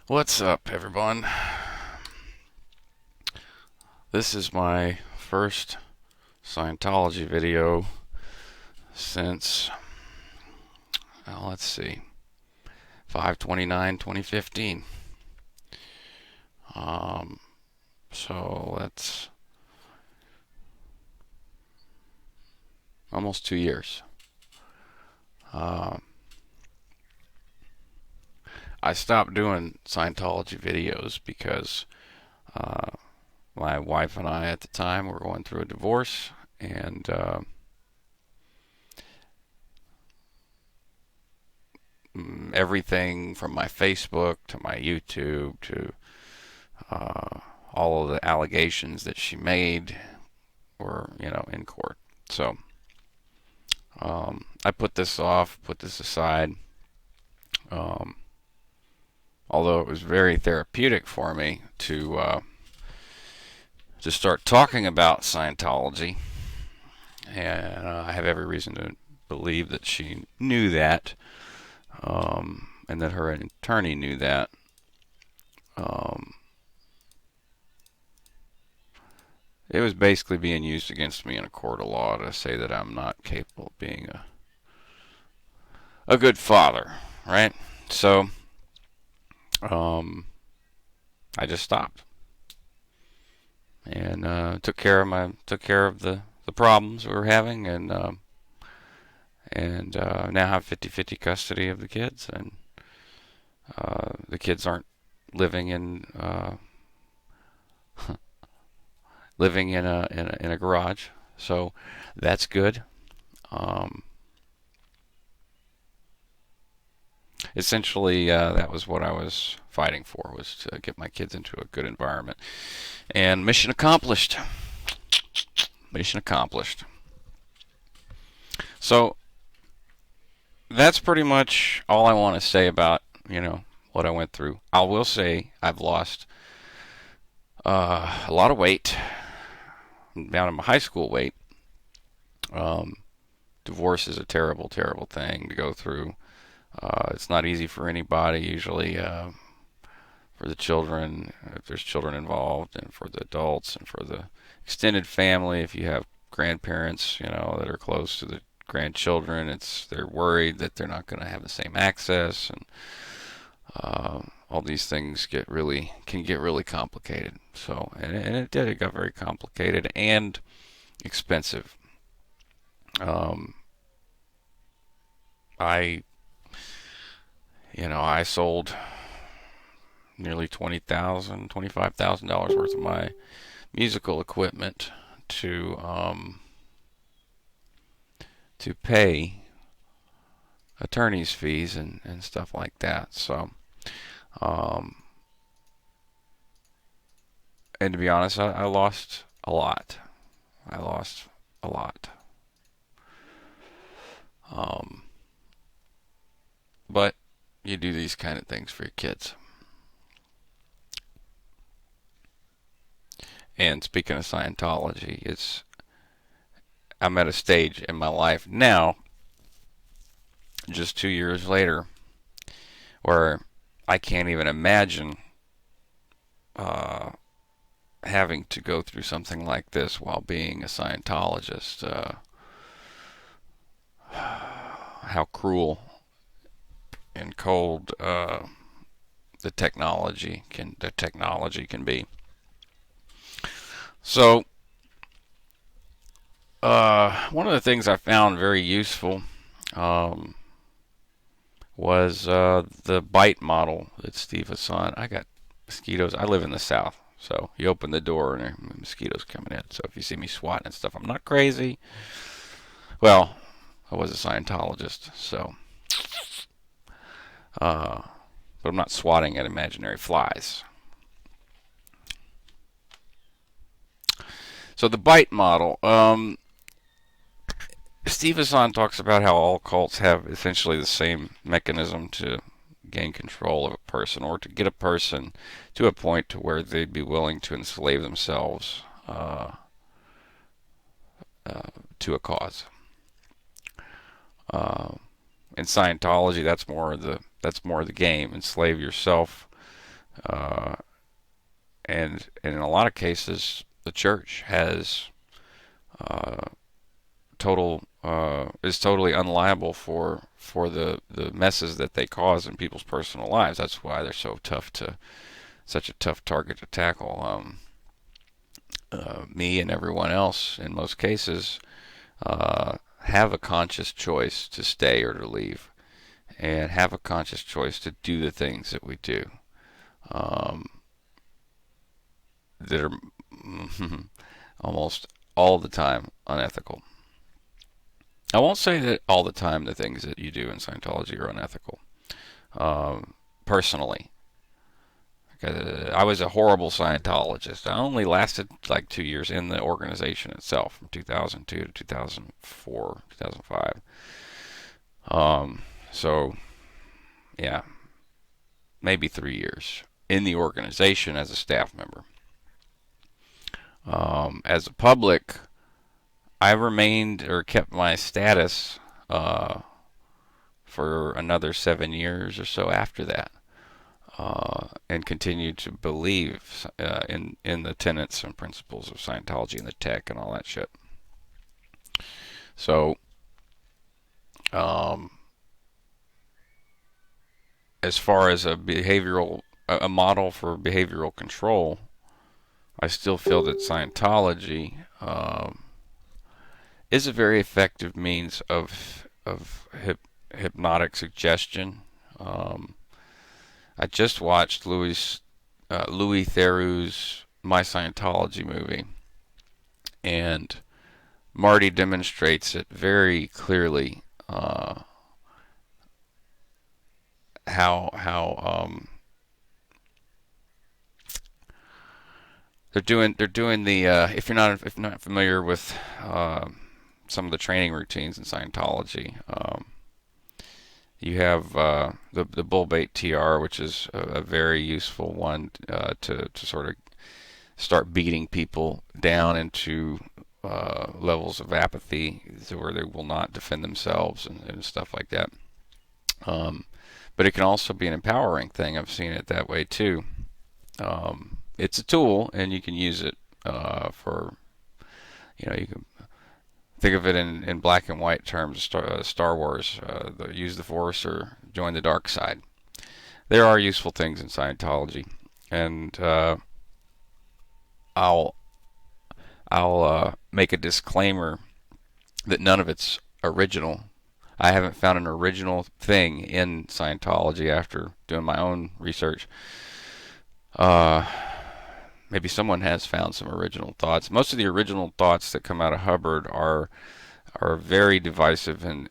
What's up, everyone? This is my first Scientology video since, well, let's see, 5/29/2015. Um, so that's almost 2 years. Uh, I stopped doing Scientology videos because uh, my wife and I at the time were going through a divorce, and everything from my Facebook to my YouTube to uh, all of the allegations that she made were, in court. So I put this off, put this aside. Um, Although it was very therapeutic for me to start talking about Scientology, and I have every reason to believe that she knew that, and that her attorney knew that. Um, it was basically being used against me in a court of law to say that I'm not capable of being a good father, right? So um, I just stopped and took care of the problems we were having, and now have 50-50 custody of the kids, and the kids aren't living in living in a garage, so that's good. Um, Essentially, that was what I was fighting for, was to get my kids into a good environment, and mission accomplished. Mission accomplished. So that's pretty much all I want to say about what I went through. I will say I've lost a lot of weight. I'm down in my high school weight. Um, Divorce is a terrible, terrible thing to go through. It's not easy for anybody, usually for the children, if there's children involved, and for the adults, and for the extended family. If you have grandparents, that are close to the grandchildren, they're worried that they're not going to have the same access, and all these things can get really complicated. So, and it did. It got very complicated and expensive. Um, I I sold nearly $25,000 worth of my musical equipment to pay attorney's fees and stuff like that. So, um, and to be honest, I lost a lot. I lost a lot. Um, but you do these kind of things for your kids. And speaking of Scientology, I'm at a stage in my life now, just 2 years later, where I can't even imagine uh, having to go through something like this while being a Scientologist. How cruel and cold the technology can be. So, one of the things I found very useful um, was the bite model that Steve was on. I got mosquitoes. I live in the South, so you open the door and there are mosquitoes coming in. So if you see me swatting and stuff, I'm not crazy. Well, I was a Scientologist, so but I'm not swatting at imaginary flies. So the bite model. Steve Hassan talks about how all cults have essentially the same mechanism to gain control of a person, or to get a person to a point to where they'd be willing to enslave themselves to a cause. Uh, in Scientology, that's more of the game. Enslave yourself Uh, and in a lot of cases, the church has uh, is totally unliable for the messes that they cause in people's personal lives. That's why they're such a tough target to tackle. Me and everyone else, in most cases, have a conscious choice to stay or to leave, and have a conscious choice to do the things that we do, um, that are almost all the time unethical. I won't say that all the time the things that you do in Scientology are unethical. Um, Personally, I was a horrible Scientologist. I only lasted like 2 years in the organization itself, from 2002 to 2004, 2005. So yeah, maybe 3 years in the organization as a staff member. As a public, I remained or kept my status for another 7 years or so after that, and continued to believe in the tenets and principles of Scientology and the tech and all that shit. So, um, as far as a model for behavioral control, I still feel that Scientology is a very effective means of hypnotic suggestion. Um, I just watched Louis Theroux's My Scientology movie, and Marty demonstrates it very clearly, how they're doing the if you're not familiar with some of the training routines in Scientology. You have the bull bait TR, which is a very useful one to sort of start beating people down into levels of apathy to where they will not defend themselves and stuff like that. But it can also be an empowering thing. I've seen it that way too. It's a tool, and you can use it for, you can think of it in black and white terms. Star Wars, use the Force or join the dark side. There are useful things in Scientology, and I'll make a disclaimer that none of it's original. I haven't found an original thing in Scientology after doing my own research. Uh, Maybe someone has found some original thoughts. Most of the original thoughts that come out of Hubbard are very divisive and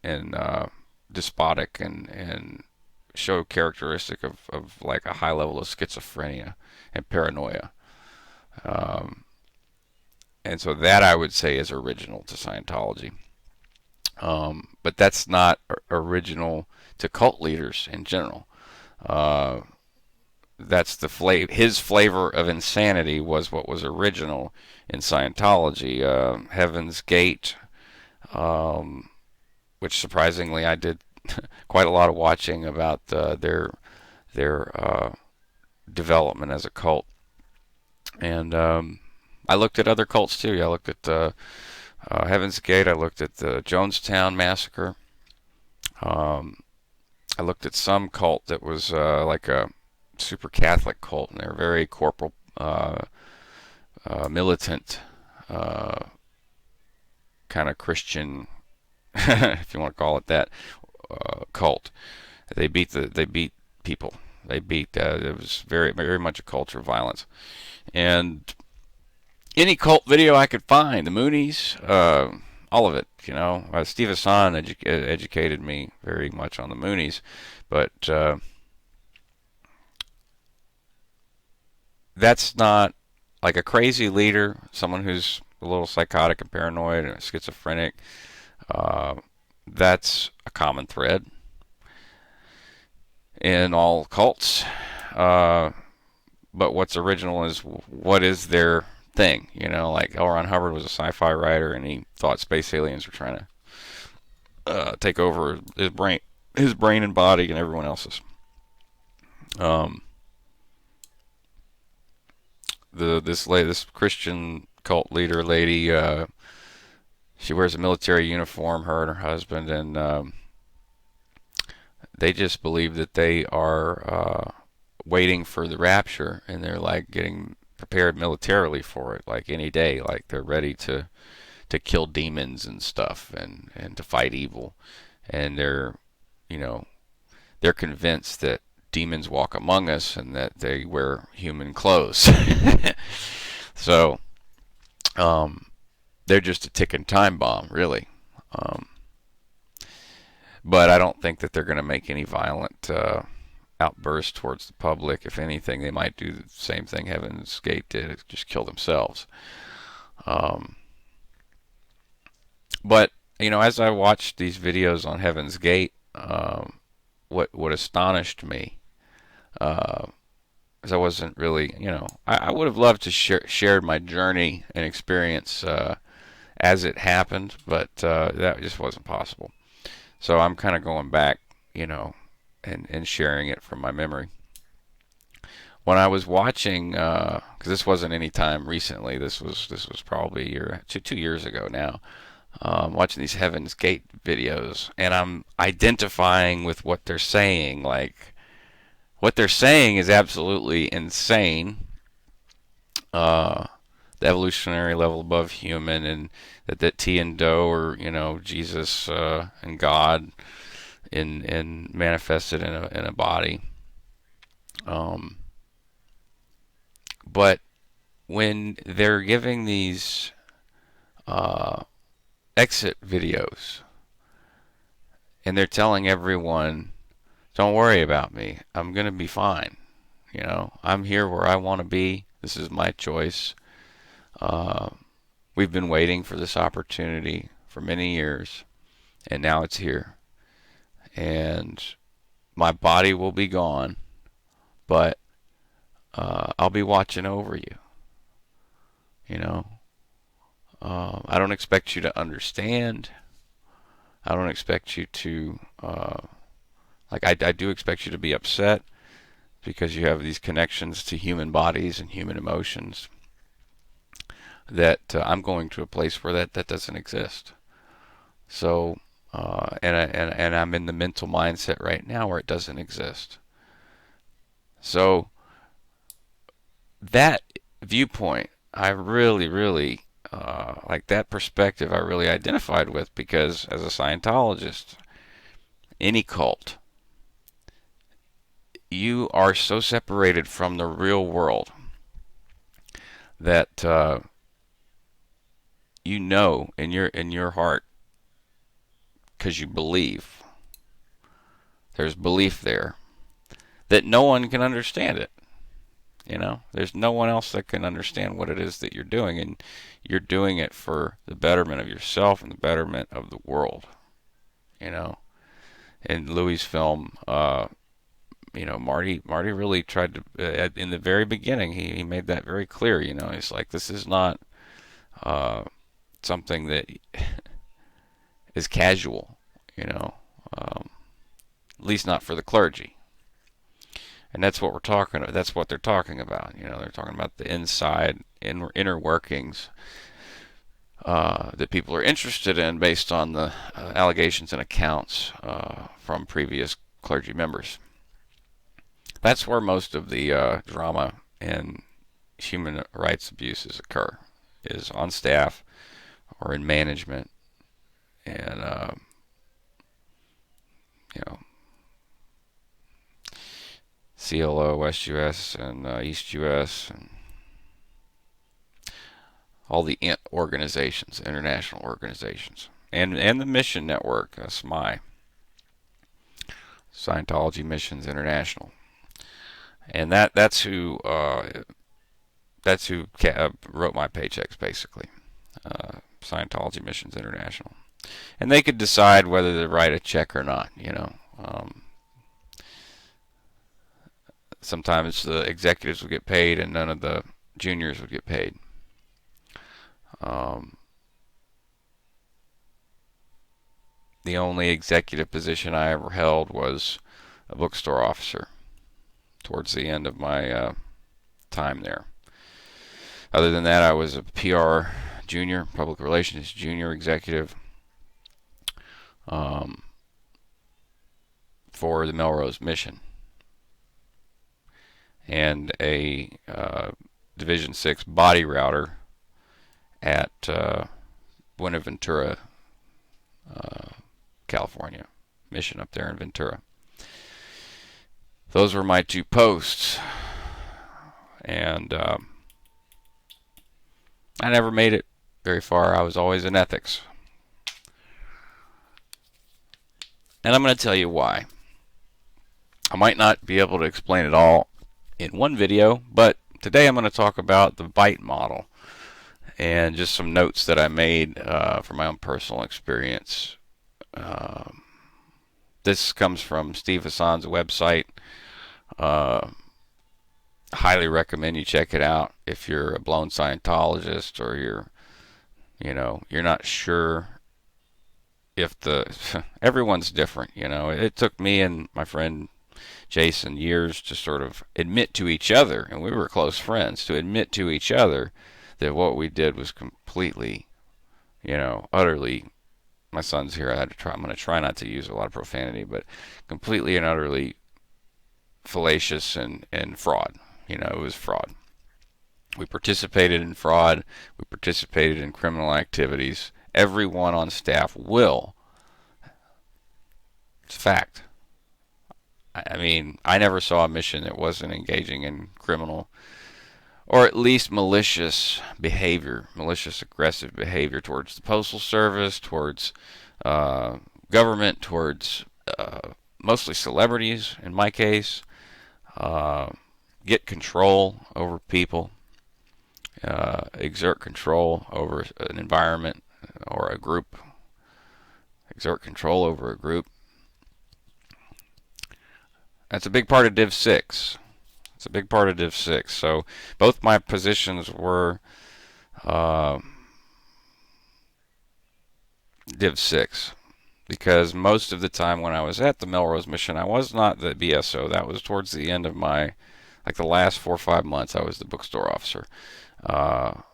despotic and show characteristic of like a high level of schizophrenia and paranoia. Um, and so that I would say is original to Scientology. But that's not original to cult leaders in general. Uh, that's his flavor of insanity was what was original in Scientology. Heaven's Gate, which surprisingly I did quite a lot of watching about their development as a cult, and I looked at other cults too. I looked at Heaven's Gate. I looked at the Jonestown Massacre. Um, I looked at some cult that was like a super Catholic cult, and they're very corporal, militant, kind of Christian, if you want to call it that, cult. They beat people. It was very much a culture of violence, and any cult video I could find, the Moonies, all of it. Steve Hassan educated me very much on the Moonies, but that's not like a crazy leader, someone who's a little psychotic and paranoid and schizophrenic. Uh, that's a common thread in all cults. But what's original is what is their thing. Like L. Ron Hubbard was a sci-fi writer, and he thought space aliens were trying to take over his brain and body, and everyone else's. this Christian cult leader lady. She wears a military uniform, her and her husband, and they just believe that they are waiting for the rapture, and they're like getting prepared militarily for it, like any day, like they're ready to kill demons and stuff, and to fight evil, and you know they're convinced that demons walk among us and that they wear human clothes. So they're just a ticking time bomb, really. Um, but I don't think that they're going to make any violent outbursts towards the public. If anything, they might do the same thing Heaven's Gate did, just kill themselves. Um, but as I watched these videos on Heaven's Gate, what astonished me, uh, is I wasn't really, I would have loved to shared my journey and experience as it happened, but that just wasn't possible. So I'm kind of going back, and sharing it from my memory. When I was watching, because this wasn't any time recently, this was probably a year, 2 years ago now. Watching these Heaven's Gate videos, and I'm identifying with what they're saying. Like, what they're saying is absolutely insane. The evolutionary level above human, and that T and Do are, Jesus and God in manifested in a body. Um, but when they're giving these uh, exit videos, and they're telling everyone, "Don't worry about me. I'm gonna be fine. I'm here where I want to be. This is my choice. Uh, we've been waiting for this opportunity for many years, and now it's here. And my body will be gone, but I'll be watching over you. I don't expect you to understand. I don't expect you to, I do expect you to be upset because you have these connections to human bodies and human emotions that I'm going to a place where that doesn't exist. So, and I'm in the mental mindset right now where it doesn't exist. So that viewpoint, I really, really like that perspective. I really identified with, because as a Scientologist, any cult, you are so separated from the real world that in your heart, because you believe, there's belief there, that no one can understand it. There's no one else that can understand what it is that you're doing, and you're doing it for the betterment of yourself and the betterment of the world. In Louis' film, Marty really tried to, in the very beginning, he made that very clear. He's like, this is not something that is casual, at least not for the clergy. And that's what we're talking about. That's what they're talking about. They're talking about the inner workings that people are interested in based on the allegations and accounts from previous clergy members. That's where most of the drama and human rights abuses occur, is on staff or in management, and you know CLO, West US, and East US, and all the organizations, international organizations, and the mission network, SMI, Scientology Missions International, and that's who wrote my paychecks, basically. Scientology Missions International, and they could decide whether to write a check or not. Sometimes the executives would get paid and none of the juniors would get paid. The only executive position I ever held was a bookstore officer towards the end of my time there. Other than that, I was a PR junior, public relations junior executive um, for the Melrose mission, and a Division 6 body router at Buenaventura, California, mission up there in Ventura. Those were my 2 posts, and I never made it very far. I was always in ethics. And I'm going to tell you why. I might not be able to explain it all in one video, but today I'm going to talk about the bite model and just some notes that I made from my own personal experience. This comes from Steve Hassan's website. Highly recommend you check it out if you're a blown Scientologist, or you're not sure if everyone's different. It took me and my friend Jason years to sort of admit to each other, and we were close friends, to admit to each other that what we did was completely, utterly, my son's here, I'm going to try not to use a lot of profanity, but completely and utterly fallacious and fraud. It was fraud. We participated in fraud. We participated in criminal activities. Everyone on staff will. It's a fact. I mean, I never saw a mission that wasn't engaging in criminal, or at least malicious behavior, malicious, aggressive behavior towards the Postal Service, towards government, towards mostly celebrities, in my case. Get control over people, exert control over an environment or a group, exert control over a group. That's a big part of Div 6. It's a big part of Div 6. So both my positions were Div 6, because most of the time when I was at the Melrose mission, I was not the BSO. That was towards the end of my, like the last 4 or 5 months, I was the bookstore officer. Up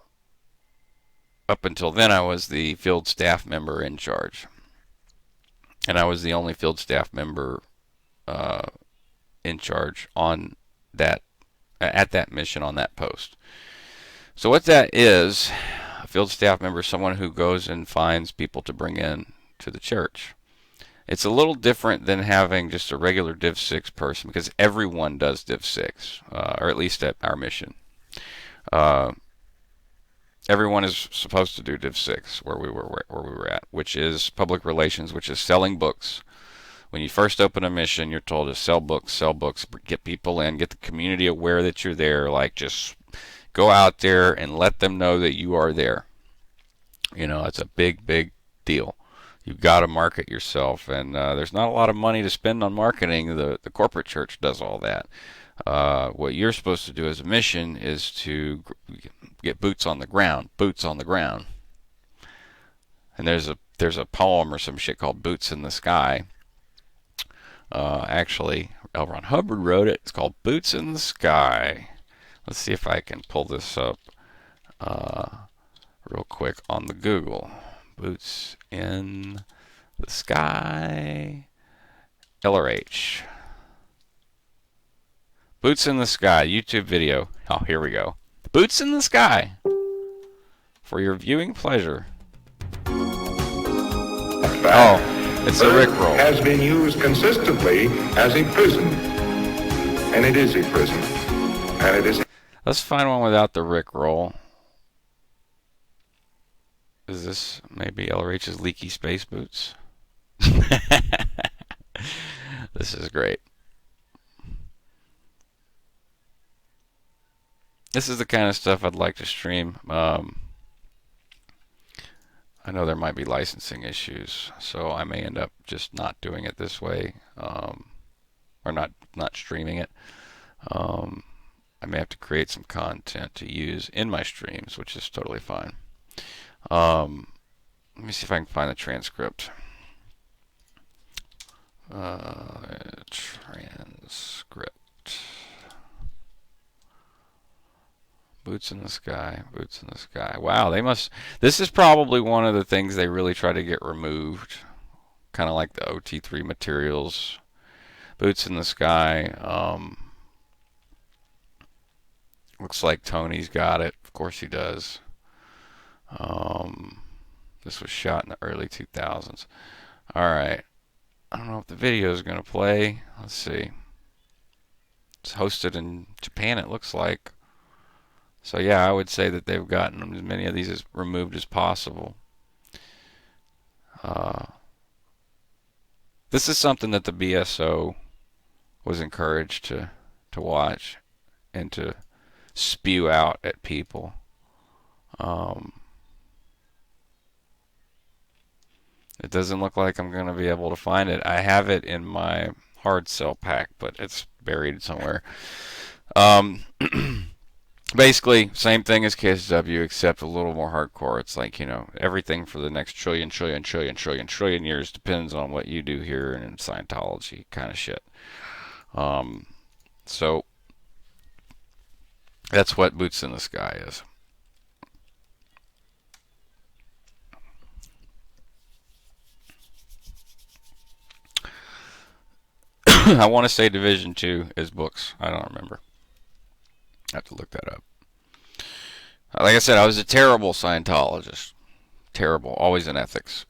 until then, I was the field staff member in charge. And I was the only field staff member in charge on that, at that mission, on that post. So what that is, a field staff member is someone who goes and finds people to bring in to the church. It's a little different than having just a regular Div 6 person, because everyone does Div 6, or at least at our mission. Everyone is supposed to do Div 6 where we were at, which is public relations, which is selling books. When you first open a mission, you're told to sell books, get people in, get the community aware that you're there. Like, just go out there and let them know that you are there. It's a big, big deal. You've got to market yourself, and there's not a lot of money to spend on marketing. The corporate church does all that. What you're supposed to do as a mission is to get boots on the ground. And there's a poem or some shit called "Boots in the Sky." Actually, L. Ron Hubbard wrote it. It's called "Boots in the Sky." Let's see if I can pull this up real quick on the Google. Boots in the Sky, LRH. Boots in the Sky, YouTube video. Oh, here we go. Boots in the Sky, for your viewing pleasure. Oh, it's a Rickroll. Has been used consistently as a prison, and it is a prison, and it is. Let's find one without the Rickroll. Is this maybe LRH's leaky space boots? This is great. This is the kind of stuff I'd like to stream. I know there might be licensing issues, so I may end up just not doing it this way, or not streaming it. I may have to create some content to use in my streams, which is totally fine. Let me see if I can find the transcript. Transcript. Boots in the sky. Boots in the sky. Wow, they must. This is probably one of the things they really try to get removed. Kind of like the OT3 materials. Boots in the sky. Looks like Tony's got it. Of course he does. This was shot in the early 2000s. All right. I don't know if the video is going to play. Let's see. It's hosted in Japan, it looks like. So yeah, I would say that they've gotten as many of these as removed as possible. This is something that the BSO was encouraged to watch and to spew out at people. It doesn't look like I'm going to be able to find it. I have it in my hard sell pack, but it's buried somewhere. Basically, same thing as KSW, except a little more hardcore. It's like, everything for the next trillion years depends on what you do here and in Scientology kind of shit. So that's what Boots in the Sky is. I want to say Division 2 is books. I don't remember. I have to look that up. Like I said, I was a terrible Scientologist. Terrible. Always in ethics.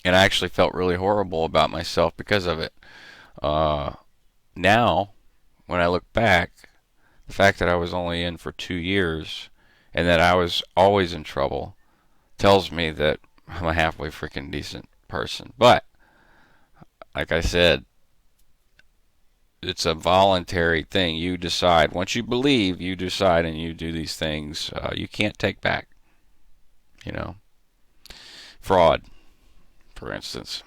And I actually felt really horrible about myself because of it. Now, when I look back, the fact that I was only in for 2 years and that I was always in trouble tells me that I'm a halfway freaking decent person. But like I said, it's a voluntary thing. You decide. Once you believe, you decide and you do these things. You can't take back. Fraud, for instance.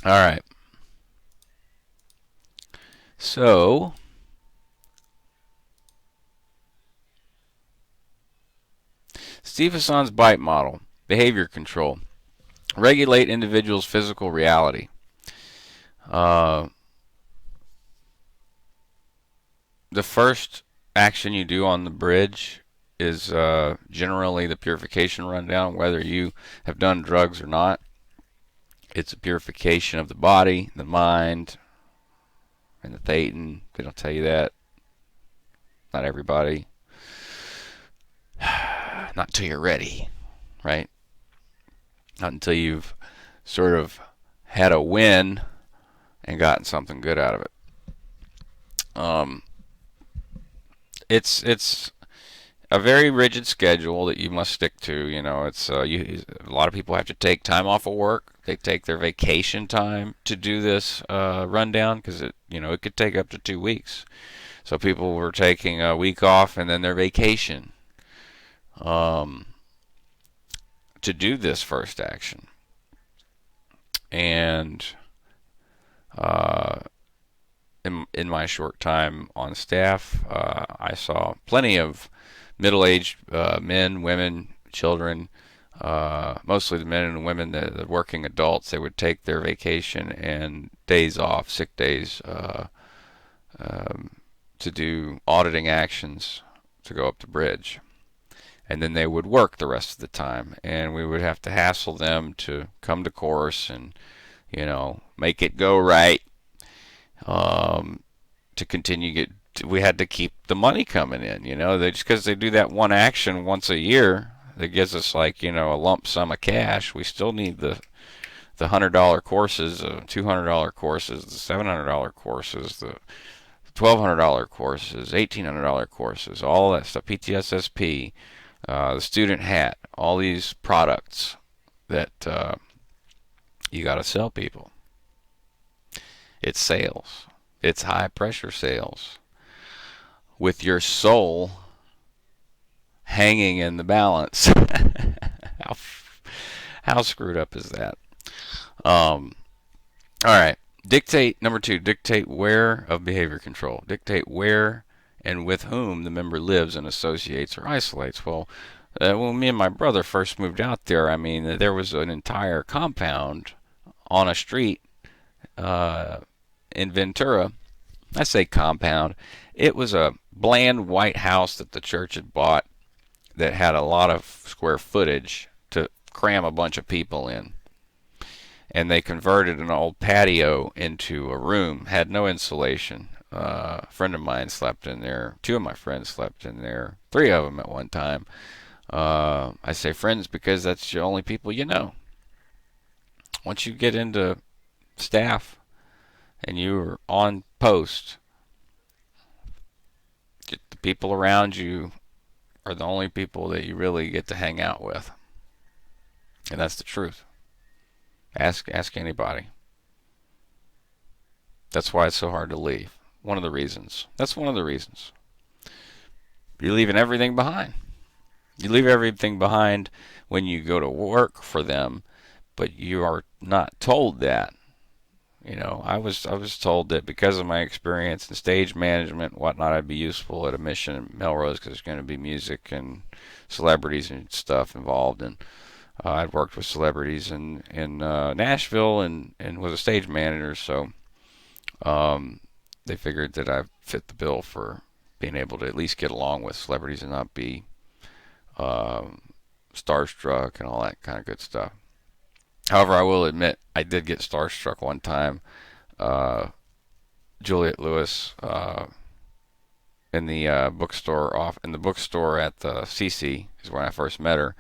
All right. So, Steve Hassan's bite model, behavior control. Regulate individuals' physical reality. The first action you do on the bridge is generally the purification rundown, whether you have done drugs or not. It's a purification of the body, the mind, and the Theta. They don't tell you that. Not everybody. Not until you're ready, right? Not until you've sort of had a win and gotten something good out of it. It's a very rigid schedule that you must stick to. It's a lot of people have to take time off of work. They take their vacation time to do this rundown because it could take up to 2 weeks. So people were taking a week off and then their vacation to do this first action. And in my short time on staff, I saw plenty of middle-aged men, women, children, mostly the men and women, the working adults. They would take their vacation and days off, sick days, to do auditing actions to go up the bridge. And then they would work the rest of the time, and we would have to hassle them to come to course and make it go right. To continue we had to keep the money coming in. Just because they do that one action once a year that gives us like a lump sum of cash, we still need the $100 courses, the $200 courses, the $700 courses, the $1,200 courses, $1,800 courses, all that stuff, PTSSP, the student hat, all these products that you got to sell people. It's sales. It's high pressure sales with your soul hanging in the balance. How screwed up is that? All right. Number 2, dictate where of behavior control. Dictate where and with whom the member lives and associates or isolates. Well, when me and my brother first moved out there, there was an entire compound on a street in Ventura. I say compound. It was a bland white house that the church had bought that had a lot of square footage to cram a bunch of people in. And they converted an old patio into a room, had no insulation. A friend of mine slept in there. Two of my friends slept in there. Three of them at one time. I say friends because that's the only people you know. Once you get into staff and you're on post, the people around you are the only people that you really get to hang out with. And that's the truth. Ask anybody. That's why it's so hard to leave. One of the reasons. That's one of the reasons. You're leaving everything behind. You leave everything behind when you go to work for them, but you are not told that. You know, I was told that because of my experience in stage management and whatnot, I'd be useful at a mission in Melrose because there's going to be music and celebrities and stuff involved. And I'd worked with celebrities in Nashville and was a stage manager, so they figured that I fit the bill for being able to at least get along with celebrities and not be starstruck and all that kind of good stuff. However, I will admit I did get starstruck one time. Juliette Lewis in the bookstore at the CC is when I first met her,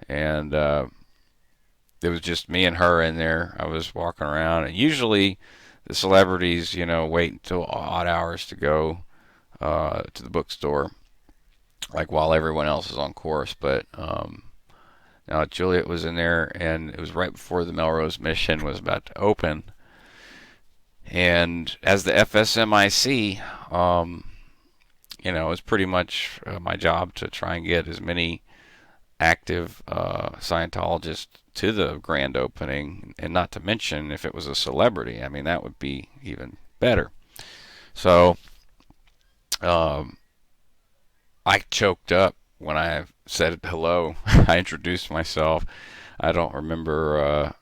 and it was just me and her in there. I was walking around, and usually the celebrities, you know, wait until odd hours to go to the bookstore, like while everyone else is on course. But now Juliet was in there, and it was right before the Melrose Mission was about to open. And as the FSMIC, you know, it was pretty much my job to try and get as many active Scientologists to the grand opening, and not to mention if it was a celebrity. I mean, that would be even better. So I choked up when I said hello. I introduced myself. I don't remember.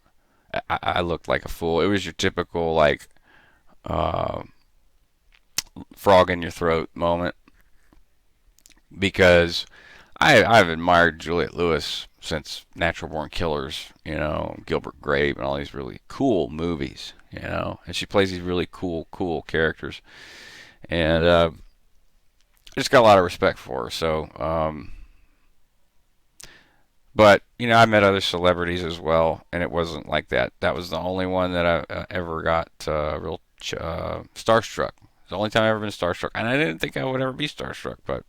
I looked like a fool. It was your typical like frog in your throat moment, because I've admired Juliette Lewis since Natural Born Killers, you know, Gilbert Grape, and all these really cool movies, you know, and she plays these really cool characters, and I just got a lot of respect for her. So, but you know, I met other celebrities as well, and it wasn't like that. That was the only one that I ever got real starstruck. It's the only time I've ever been starstruck, and I didn't think I would ever be starstruck, but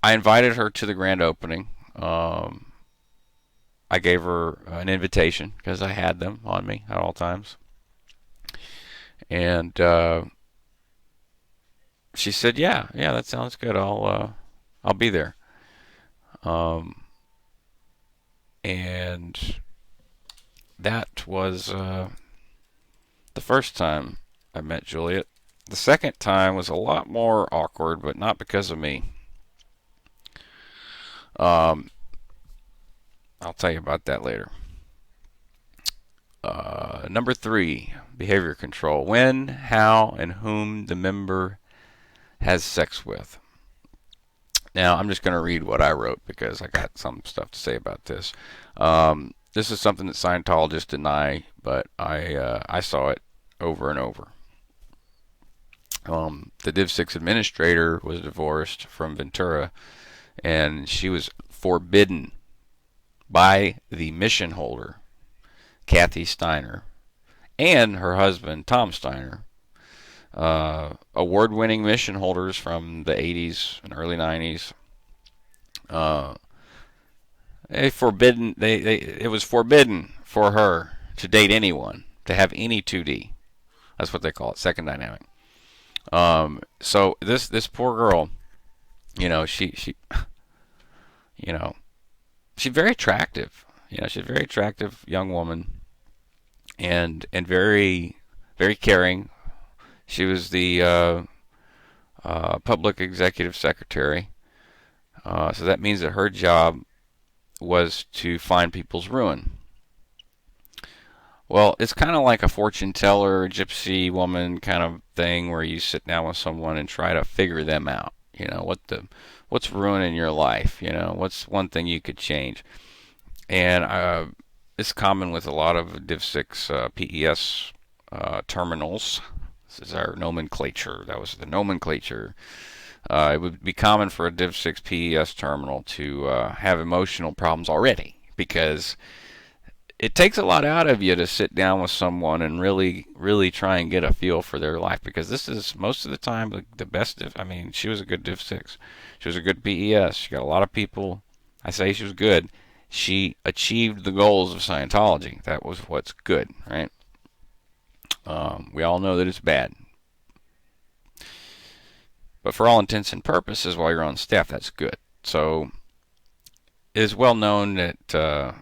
I invited her to the grand opening. I gave her an invitation because I had them on me at all times, and she said, "Yeah, that sounds good. I'll be there." And that was the first time I met Juliet. The second time was a lot more awkward, but not because of me. I'll tell you about that later. Number 3, behavior control. When, how, and whom the member has sex with. Now, I'm just going to read what I wrote because I got some stuff to say about this. This is something that Scientologists deny, but I saw it over and over. The Div 6 administrator was divorced from Ventura, and she was forbidden by the mission holder, Kathy Steiner, and her husband, Tom Steiner, award-winning mission holders from the 80s and early 90s. It was forbidden for her to date anyone, to have any 2D. That's what they call it, second dynamic. So this poor girl, you know, she you know, she's very attractive. You know, she's a very attractive young woman, and very caring. She was the public executive secretary, so that means that her job was to find people's ruin. Well, it's kind of like a fortune teller, gypsy woman kind of thing where you sit down with someone and try to figure them out. You know, what's ruining your life? You know, what's one thing you could change? And it's common with a lot of Div 6 PES terminals. This is our nomenclature. That was the nomenclature. It would be common for a Div 6 PES terminal to have emotional problems already because it takes a lot out of you to sit down with someone and really try and get a feel for their life, because this is most of the time the best div. I mean, she was a good Div 6. She was a good PES. She got a lot of people. I say she was good. She achieved the goals of Scientology. That was what's good, right? We all know that it's bad. But for all intents and purposes, while you're on staff, that's good. So it is well known that,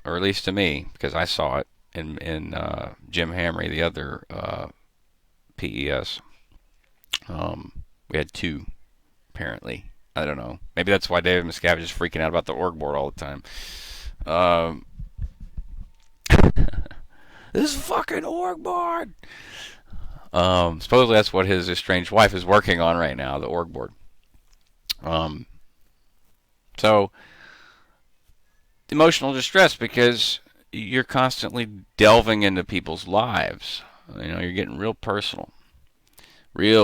or at least to me, because I saw it in Jim Hamry, the other PES. We had two, apparently. I don't know. Maybe that's why David Miscavige is freaking out about the org board all the time. This fucking org board. Supposedly that's what his estranged wife is working on right now, the org board. So emotional distress, because you're constantly delving into people's lives. You know, you're getting real personal, and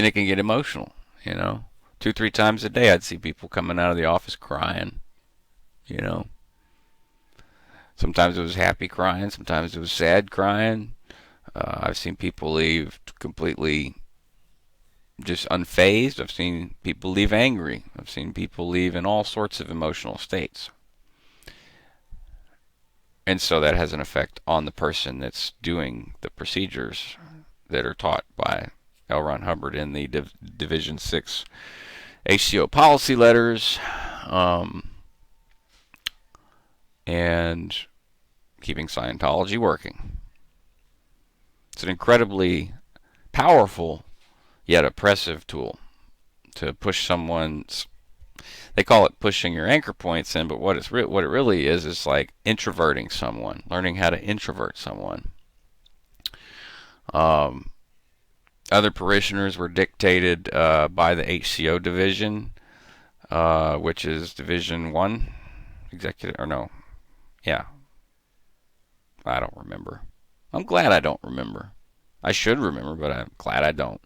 it can get emotional. You know, 2-3 times a day I'd see people coming out of the office crying. You know, sometimes it was happy crying, sometimes it was sad crying. I've seen people leave completely just unfazed. I've seen people leave angry. I've seen people leave in all sorts of emotional states. And so that has an effect on the person that's doing the procedures that are taught by L. Ron Hubbard in the Division 6 HCO policy letters, and keeping Scientology working. It's an incredibly powerful yet oppressive tool to push someone's. They call it pushing your anchor points in, but what it really is like introverting someone, learning how to introvert someone. Other parishioners were dictated by the HCO division, which is Division 1 executive, or no, yeah, I don't remember. I'm glad I don't remember. I should remember, but I'm glad I don't.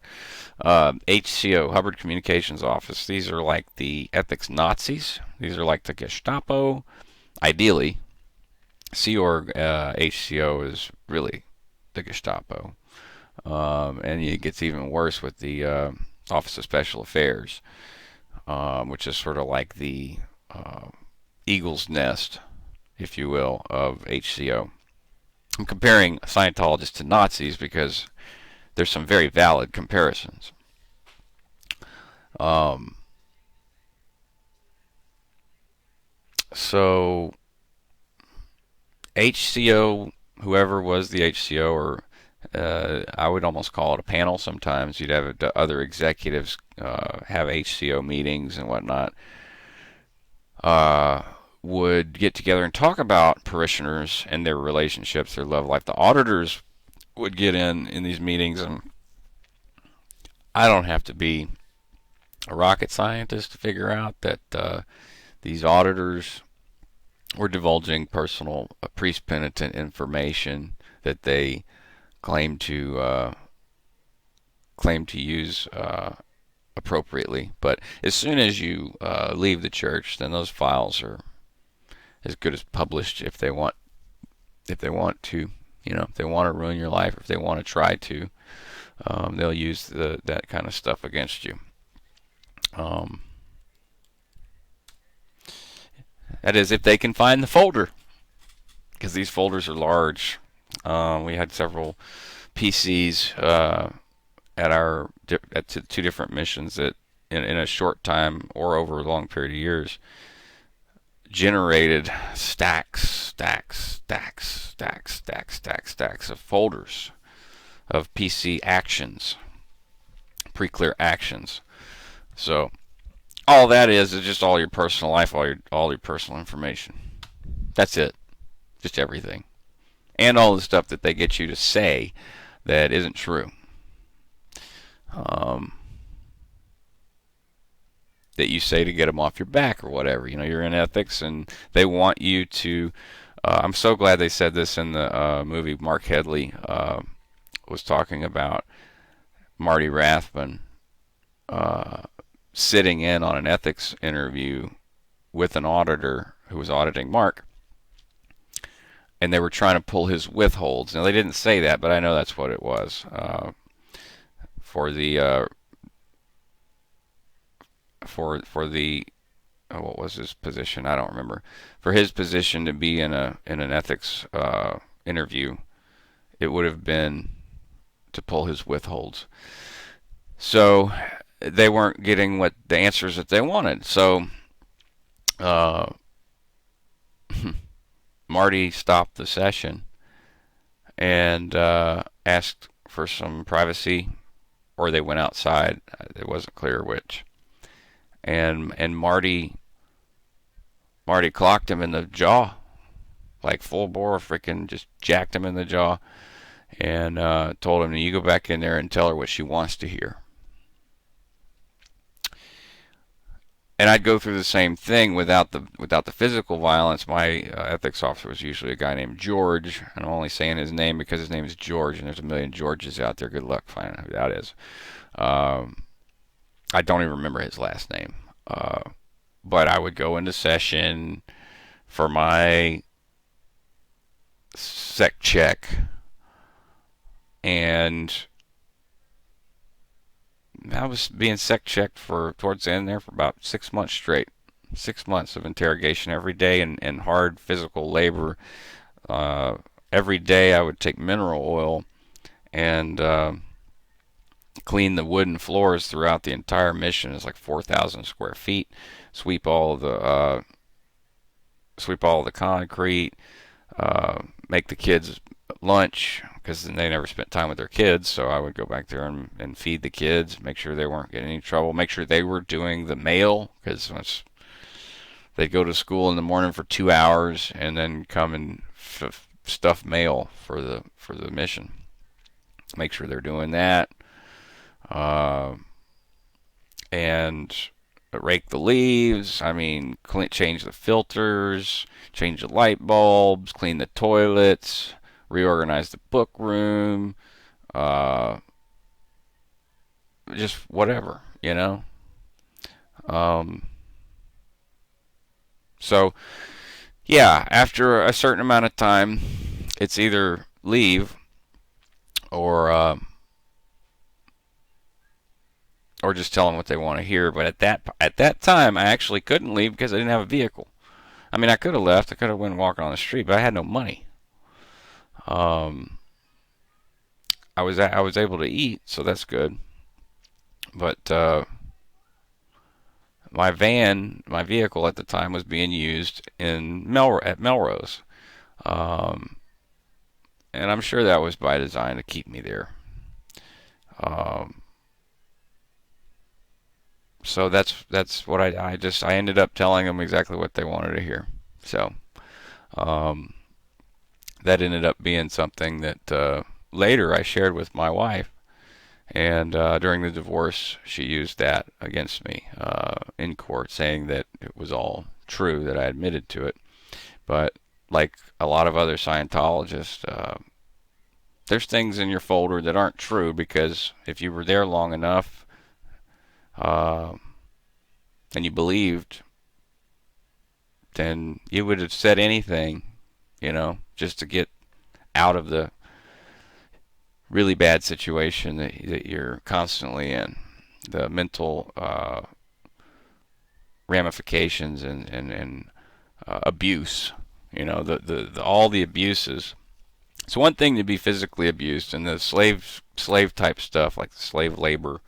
HCO, Hubbard Communications Office. These are like the ethics Nazis. These are like the Gestapo. Ideally, Sea Org HCO is really the Gestapo. And it gets even worse with the Office of Special Affairs, which is sort of like the eagle's nest, if you will, of HCO. I'm comparing Scientologists to Nazis because there's some very valid comparisons. So HCO, whoever was the HCO, or I would almost call it a panel sometimes. You'd have other executives have HCO meetings and whatnot. Would get together and talk about parishioners and their relationships, their love life. The auditors would get in these meetings, and I don't have to be a rocket scientist to figure out that these auditors were divulging personal priest penitent information that they claim to use appropriately. But as soon as you leave the church, then those files are as good as published if they want to. You know, if they want to ruin your life, or if they want to try to, they'll use that kind of stuff against you. That is, if they can find the folder, because these folders are large. We had several PCs at two different missions that, in a short time or over a long period of years, generated stacks of folders of PC actions, pre-clear actions. So all that is just all your personal life, all your personal information. That's it. Just everything. and all the stuff that they get you to say that isn't true. Um, that you say to get them off your back or whatever. You're in ethics, and they want you to. I'm so glad they said this in the movie. Mark Headley was talking about Marty Rathbun sitting in on an ethics interview with an auditor who was auditing Mark, and they were trying to pull his withholds. Now they didn't say that, but I know that's what it was for the for the what was his position? I don't remember. For his position to be in an ethics interview, it would have been to pull his withholds. So they weren't getting what the answers that they wanted. So uh, Marty stopped the session and asked for some privacy, or they went outside. It wasn't clear which. And Marty clocked him in the jaw, like full bore, freaking just jacked him in the jaw, and told him, "You go back in there and tell her what she wants to hear." And I'd go through the same thing without the physical violence. My ethics officer was usually a guy named George, and I'm only saying his name because his name is George, and there's a million Georges out there. Good luck finding out who that is. I don't even remember his last name. But I would go into session for my sec check, and I was being sec checked for towards the end there for about 6 months straight. 6 months of interrogation every day, and hard physical labor. Every day I would take mineral oil and clean the wooden floors throughout the entire mission. It's like 4,000 square feet. Sweep all of the concrete. Make the kids lunch, because they never spent time with their kids. So I would go back there and feed the kids, make sure they weren't getting any trouble, make sure they were doing the mail, because once they'd go to school in the morning for 2 hours and then come and stuff mail for the mission. Make sure they're doing that. And rake the leaves. I mean, change the filters, change the light bulbs, clean the toilets, reorganize the book room, just whatever. So, yeah, after a certain amount of time, it's either leave or just tell them what they want to hear. But at that time, I actually couldn't leave because I didn't have a vehicle. I mean, I could have left. I could have went walking on the street, but I had no money. I was able to eat, so that's good. But my vehicle at the time was being used at Melrose, and I'm sure that was by design to keep me there. So that's what I ended up telling them exactly what they wanted to hear. So that ended up being something that later I shared with my wife, and during the divorce she used that against me in court, saying that it was all true, that I admitted to it. But like a lot of other Scientologists, there's things in your folder that aren't true, because if you were there long enough and you believed, then you would have said anything, just to get out of the really bad situation that you're constantly in, the mental ramifications and abuse, all the abuses. It's one thing to be physically abused, and the slave type stuff, like the slave labor,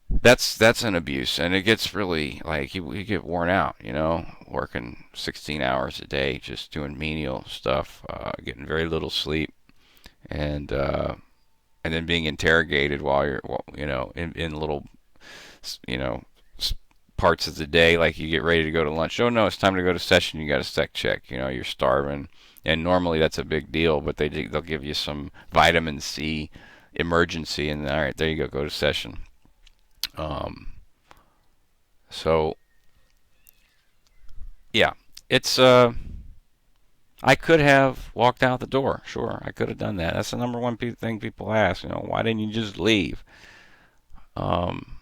that's an abuse, and it gets really, like, you get worn out, working 16 hours a day, just doing menial stuff, getting very little sleep, and then being interrogated while you're, in little, parts of the day, like you get ready to go to lunch. Oh no, it's time to go to session. You got a sec check. You're starving, and normally that's a big deal, but they'll give you some vitamin C emergency, and all right, there you go to session. Um, so yeah, it's I could have walked out the door. Sure, I could have done that. That's the number one thing people ask. Why didn't you just leave? Um,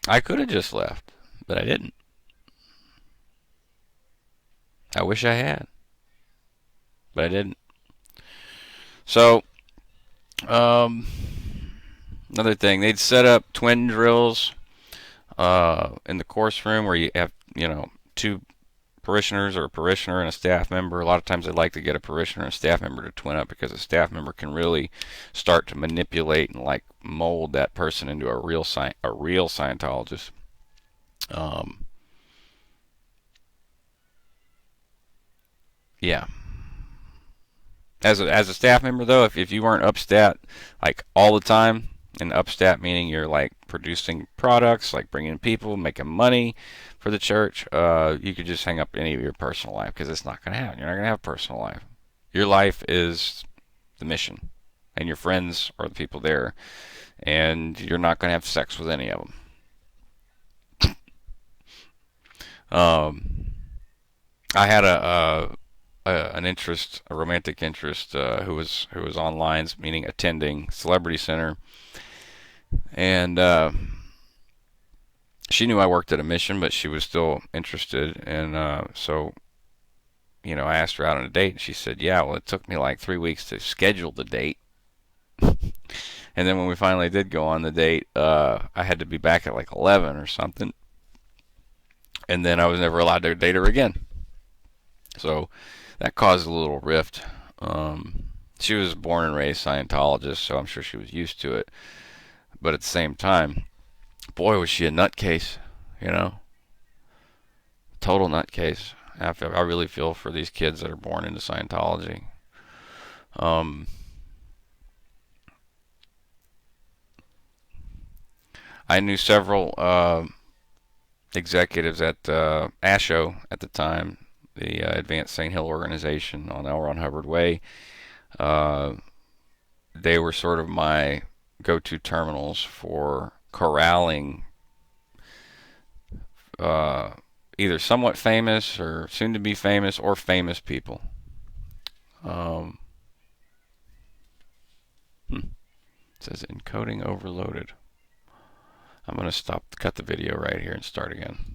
I could have just left, but I didn't. I wish I had, but I didn't. So, um, another thing, they'd set up twin drills in the course room where you have, two parishioners or a parishioner and a staff member. A lot of times they like to get a parishioner and a staff member to twin up because a staff member can really start to manipulate and like mold that person into a real Scientologist. Um, yeah. As a staff member though, if you weren't upstat like all the time, and upstat meaning you're like producing products, like bringing people, making money for the church, you could just hang up any of your personal life because it's not going to happen. You're not going to have a personal life. Your life is the mission, and your friends are the people there, and you're not going to have sex with any of them. I had an interest, a romantic interest, who was online, meaning attending Celebrity Center, and she knew I worked at a mission, but she was still interested, and so I asked her out on a date, and she said, "Yeah, well, it took me like 3 weeks to schedule the date." And then when we finally did go on the date, I had to be back at like 11 or something, and then I was never allowed to date her again. So that caused a little rift. She was born and raised Scientologist, so I'm sure she was used to it. But at the same time, boy, was she a nutcase, you know, total nutcase. I really feel for these kids that are born into Scientology. Um, I knew several executives at ASHO at the time, the Advanced St. Hill organization on L. Ron Hubbard Way. Uh, they were sort of my go-to terminals for corralling uh, either somewhat famous or soon to be famous or famous people. Um, it says encoding overloaded. I'm going to cut the video right here and start again.